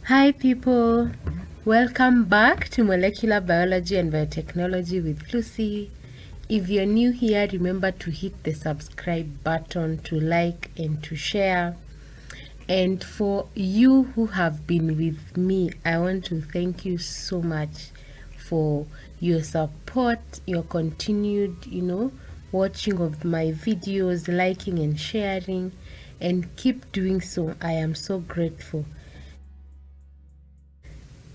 Hi people, welcome back to Molecular Biology and Biotechnology with Lucy. If you're new here, remember to hit the subscribe button, to like and to share. And for you who have been with me, I want to thank you so much for your support, your continued, watching of my videos, liking and sharing, and keep doing so. I am so grateful.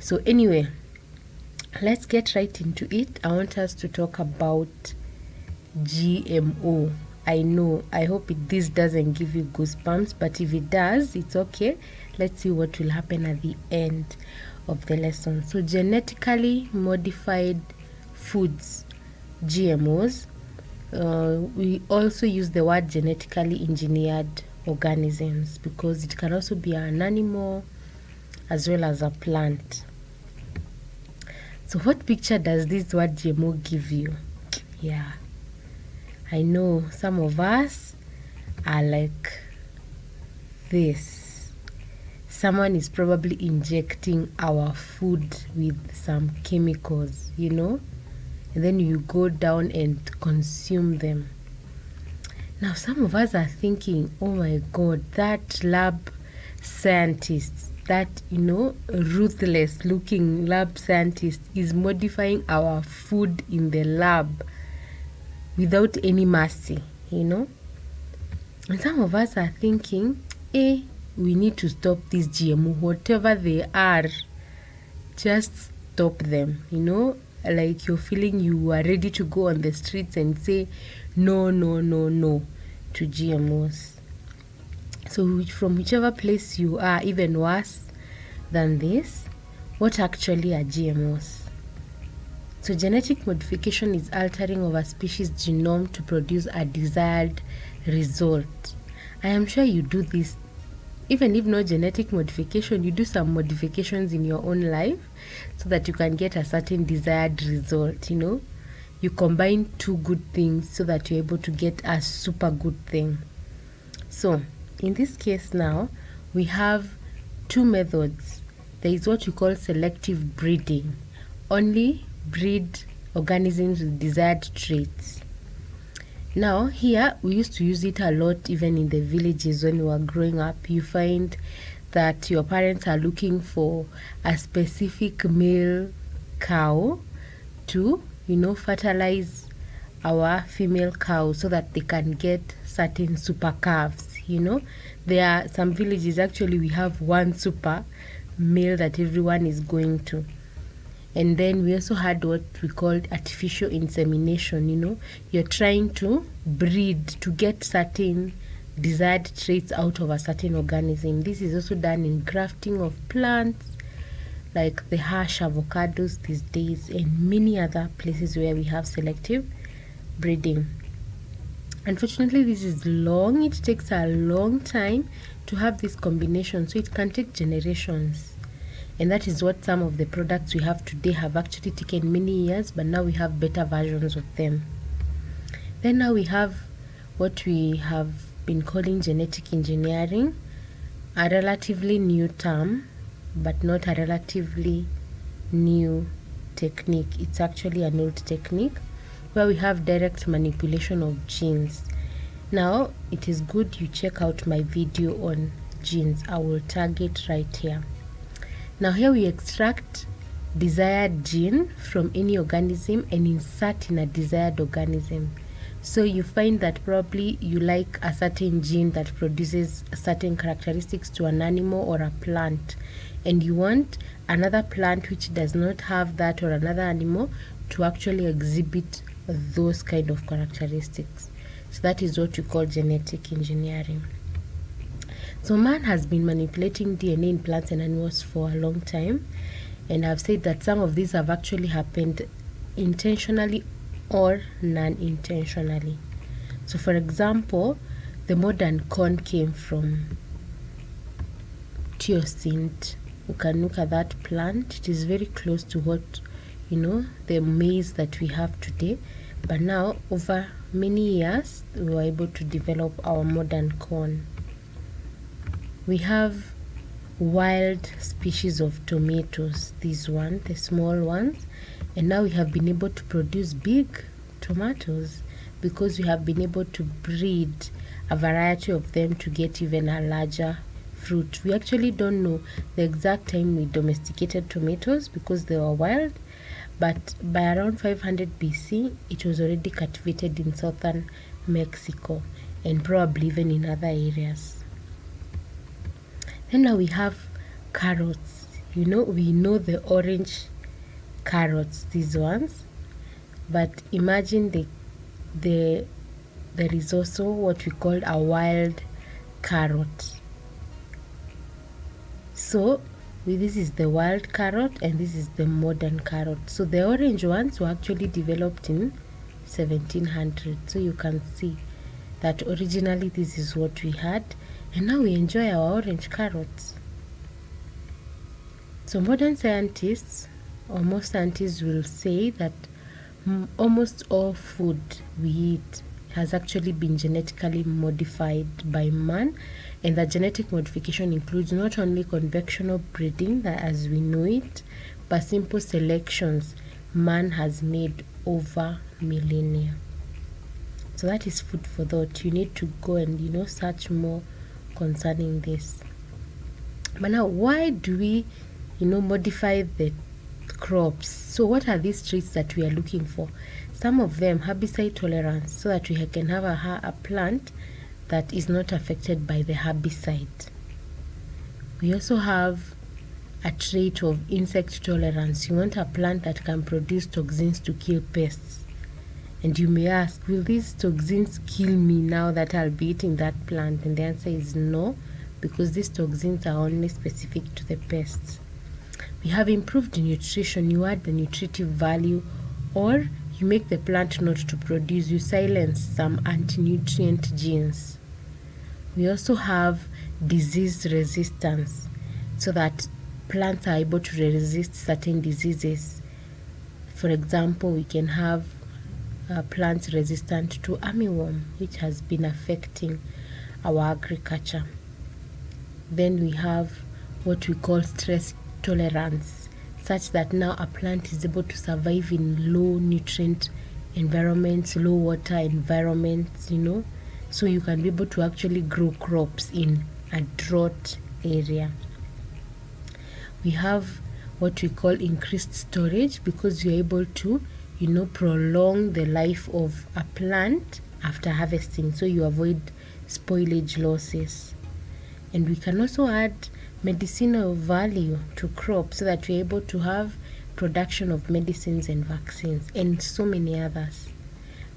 So anyway, let's get right into it. I want us to talk about GMO. I hope this doesn't give you goosebumps, but if it does, it's okay. Let's see what will happen at the end of the lesson. So genetically modified foods, GMOs. We also use the word genetically engineered organisms because it can also be an animal as well as a plant. So what picture does this word GMO give you? Yeah, I know some of us are like this. Someone is probably injecting our food with some chemicals, and then you go down and consume them. Now some of us are thinking, oh my God, that lab scientist, that ruthless looking lab scientist is modifying our food in the lab without any mercy, and some of us are thinking, we need to stop these GMO, whatever they are, just stop them. Like you're feeling you are ready to go on the streets and say no to GMOs. So from whichever place you are, even worse than this, what actually are GMOs? So genetic modification is altering of a species genome to produce a desired result. I am sure you do this. Even if no genetic modification, you do some modifications in your own life so that you can get a certain desired result, You combine two good things so that you're able to get a super good thing. So in this case now, we have two methods. There is what we call selective breeding. Only breed organisms with desired traits. Now here, we used to use it a lot even in the villages when we were growing up. You find that your parents are looking for a specific male cow to, fertilize our female cow so that they can get certain super calves. There are some villages, actually we have one super male that everyone is going to. And then we also had what we called artificial insemination. You're trying to breed to get certain desired traits out of a certain organism. This is also done in grafting of plants like the hash avocados these days and many other places where we have selective breeding. Unfortunately, this is long. It takes a long time to have this combination, so it can take generations. And that is what some of the products we have today have actually taken many years, but now we have better versions of them. Then now we have what we have been calling genetic engineering, a relatively new term, but not a relatively new technique. It's actually an old technique where we have direct manipulation of genes. Now, it is good you check out my video on genes. I will tag it right here. Now here we extract desired gene from any organism and insert in a desired organism. So you find that probably you like a certain gene that produces certain characteristics to an animal or a plant, and you want another plant which does not have that or another animal to actually exhibit those kind of characteristics. So that is what we call genetic engineering. So man has been manipulating DNA in plants and animals for a long time, and I've said that some of these have actually happened intentionally or non-intentionally. So for example, the modern corn came from teosinte. You can look at that plant. It is very close to what, the maize that we have today. But now, over many years, we were able to develop our modern corn. We have wild species of tomatoes, these ones, the small ones, and now we have been able to produce big tomatoes because we have been able to breed a variety of them to get even a larger fruit. We actually don't know the exact time we domesticated tomatoes because they were wild, but by around 500 BC it was already cultivated in southern Mexico and probably even in other areas. Then now we have carrots. We know the orange carrots, these ones, but imagine there is also what we call a wild carrot. So this is the wild carrot and this is the modern carrot. So the orange ones were actually developed in 1700. So you can see that originally this is what we had, and now we enjoy our orange carrots. So modern scientists, or most scientists, will say that almost all food we eat has actually been genetically modified by man, and that genetic modification includes not only conventional breeding as we know it, but simple selections man has made over millennia. So that is food for thought. You need to go and search more concerning this. But now, why do we modify the crops? So what are these traits that we are looking for? Some of them, herbicide tolerance, so that we can have a plant that is not affected by the herbicide. We also have a trait of insect tolerance. You want a plant that can produce toxins to kill pests. And you may ask, will these toxins kill me now that I'll be eating that plant? And the answer is no, because these toxins are only specific to the pests. We have improved nutrition. You add the nutritive value, or you make the plant not to produce. You silence some anti-nutrient genes. We also have disease resistance, so that plants are able to resist certain diseases. For example, we can have plants resistant to armyworm, which has been affecting our agriculture. Then we have what we call stress tolerance, such that now a plant is able to survive in low nutrient environments, low water environments, so you can be able to actually grow crops in a drought area. We have what we call increased storage, because you're able to prolong the life of a plant after harvesting, so you avoid spoilage losses. And we can also add medicinal value to crops, so that we're able to have production of medicines and vaccines and so many others.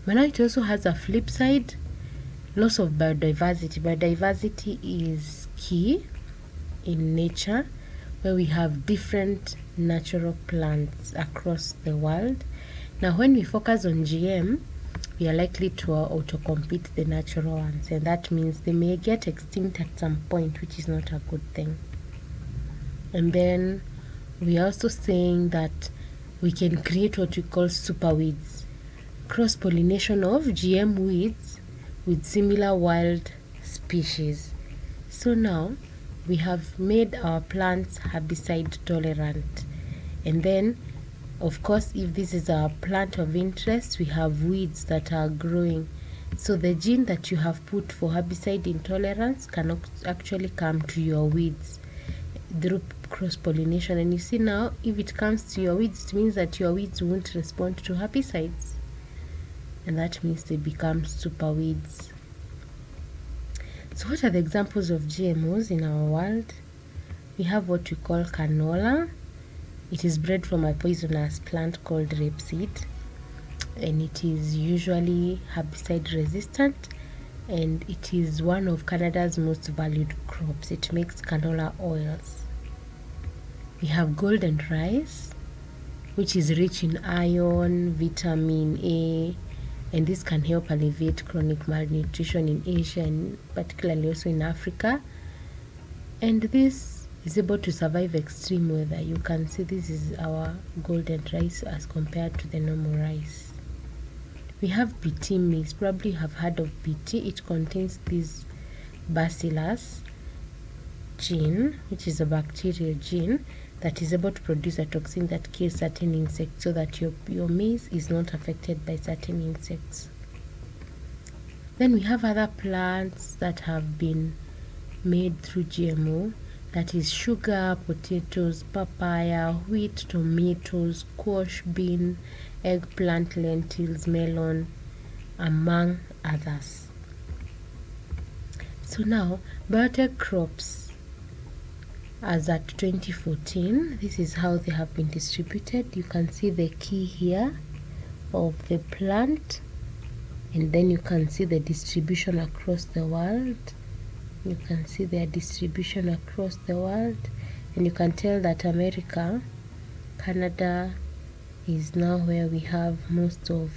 But now it also has a flip side, loss of biodiversity. Biodiversity is key in nature, where we have different natural plants across the world. Now, when we focus on GM, we are likely to auto-compete the natural ones, and that means they may get extinct at some point, which is not a good thing. And then we are also saying that we can create what we call super weeds, cross-pollination of GM weeds with similar wild species. So now we have made our plants herbicide tolerant, and then of course, if this is our plant of interest, we have weeds that are growing. So the gene that you have put for herbicide intolerance can actually come to your weeds through cross-pollination. And you see now, if it comes to your weeds, it means that your weeds won't respond to herbicides. And that means they become super weeds. So what are the examples of GMOs in our world? We have what we call canola. It is bred from a poisonous plant called rapeseed, and it is usually herbicide resistant, and it is one of Canada's most valued crops. It makes canola oils. We have golden rice, which is rich in iron, vitamin A, and this can help alleviate chronic malnutrition in Asia and particularly also in Africa. And this is able to survive extreme weather. You can see this is our golden rice as compared to the normal rice. We have BT mix. Probably you have heard of BT. It contains this bacillus gene, which is a bacterial gene that is able to produce a toxin that kills certain insects, so that your maize is not affected by certain insects. Then we have other plants that have been made through GMO, that is sugar, potatoes, papaya, wheat, tomatoes, squash, bean, eggplant, lentils, melon, among others. So now, biotech crops, as at 2014, this is how they have been distributed. You can see the key here of the plant, and then you can see the distribution across the world. You can see their distribution across the world, and you can tell that America, Canada is now where we have most of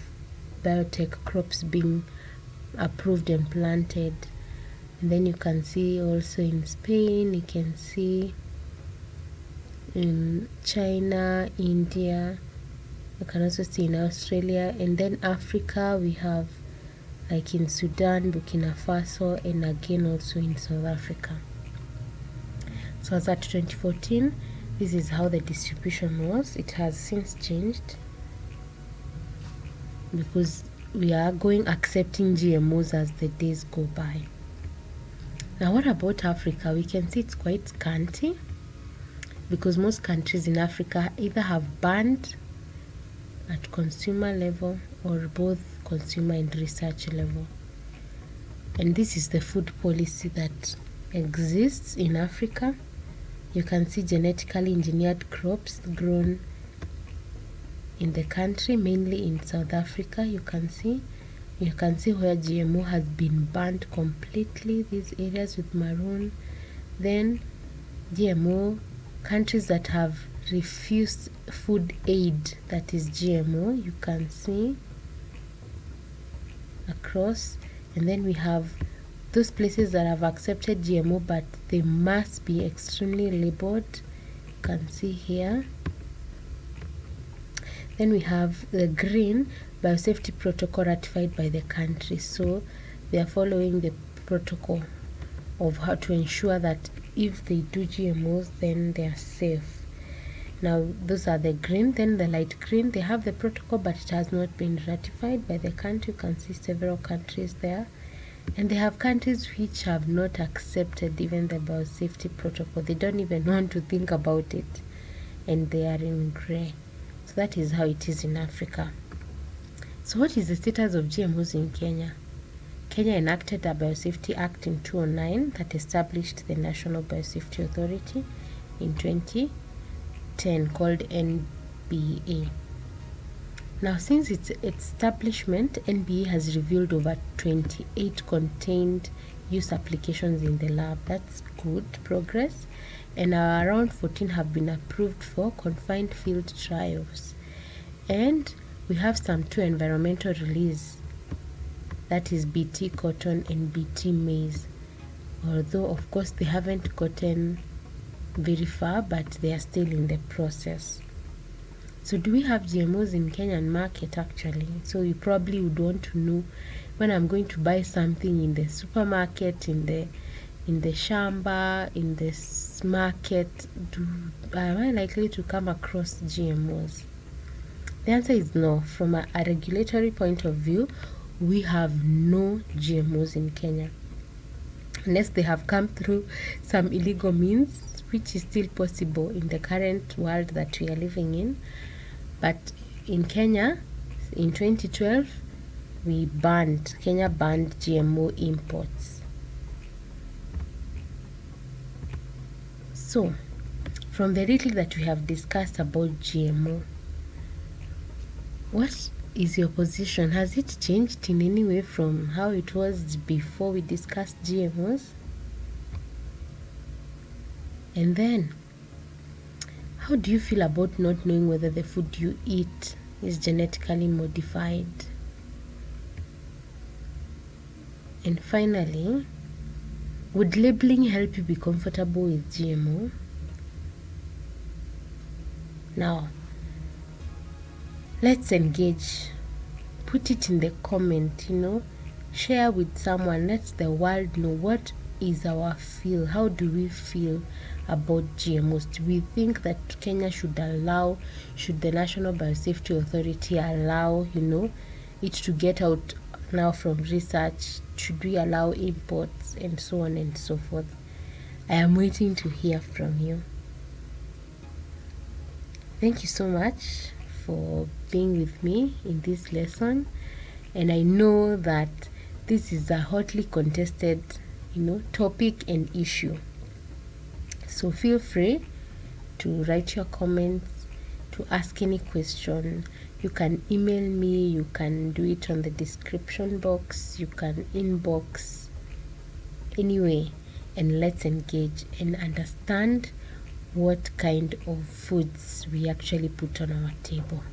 biotech crops being approved and planted. And then you can see also in Spain, you can see in China, India, you can also see in Australia, and then Africa we have like in Sudan, Burkina Faso, and again also in South Africa. So as at 2014, this is how the distribution was. It has since changed because we are accepting GMOs as the days go by. Now what about Africa? We can see it's quite scanty because most countries in Africa either have banned at consumer level or both consumer and research level. And this is the food policy that exists in Africa. You can see genetically engineered crops grown in the country, mainly in South Africa. You can see where GMO has been banned completely, these areas with maroon. Then GMO, countries that have refused food aid, that is GMO, you can see across. And then we have those places that have accepted GMO, but they must be extremely labeled. You can see here. Then we have the green, biosafety protocol ratified by the country. So they are following the protocol of how to ensure that if they do GMOs, then they are safe. Now those are the green. Then the light green, they have the protocol, but it has not been ratified by the country. You can see several countries there. And they have countries which have not accepted even the biosafety protocol. They don't even want to think about it, and they are in gray. So that is how it is in Africa. So what is the status of GMOs in Kenya? Kenya enacted a Biosafety Act in 2009 that established the National Biosafety Authority in 2010 called NBA. Now, since its establishment, NBA has revealed over 28 contained use applications in the lab. That's good progress. And around 14 have been approved for confined field trials. And we have some 2 environmental release, that is BT cotton and BT maize. Although, of course, they haven't gotten very far, but they are still in the process. So do we have GMOs in Kenyan market actually? So you probably would want to know, when I'm going to buy something in the supermarket, in the shamba, in this market, am I likely to come across GMOs? The answer is no. From a regulatory point of view, we have no GMOs in Kenya, unless they have come through some illegal means, which is still possible in the current world that we are living in. But in Kenya, in 2012, Kenya banned GMO imports. So, from the little that we have discussed about GMO, what is your position? Has it changed in any way from how it was before we discussed GMOs? And then, how do you feel about not knowing whether the food you eat is genetically modified? And finally, would labeling help you be comfortable with GMO? Now, let's engage. Put it in the comment, share with someone. Let the world know, what is our feel? How do we feel about GMOs? Do we think that Kenya should the National Biosafety Authority allow, it to get out now from research? Should we allow imports and so on and so forth? I am waiting to hear from you. Thank you so much for being with me in this lesson, and I know that this is a hotly contested topic and issue, so feel free to write your comments, to ask any question. You can email me, you can do it on the description box, you can inbox, anyway, and let's engage and understand what kind of foods we actually put on our table.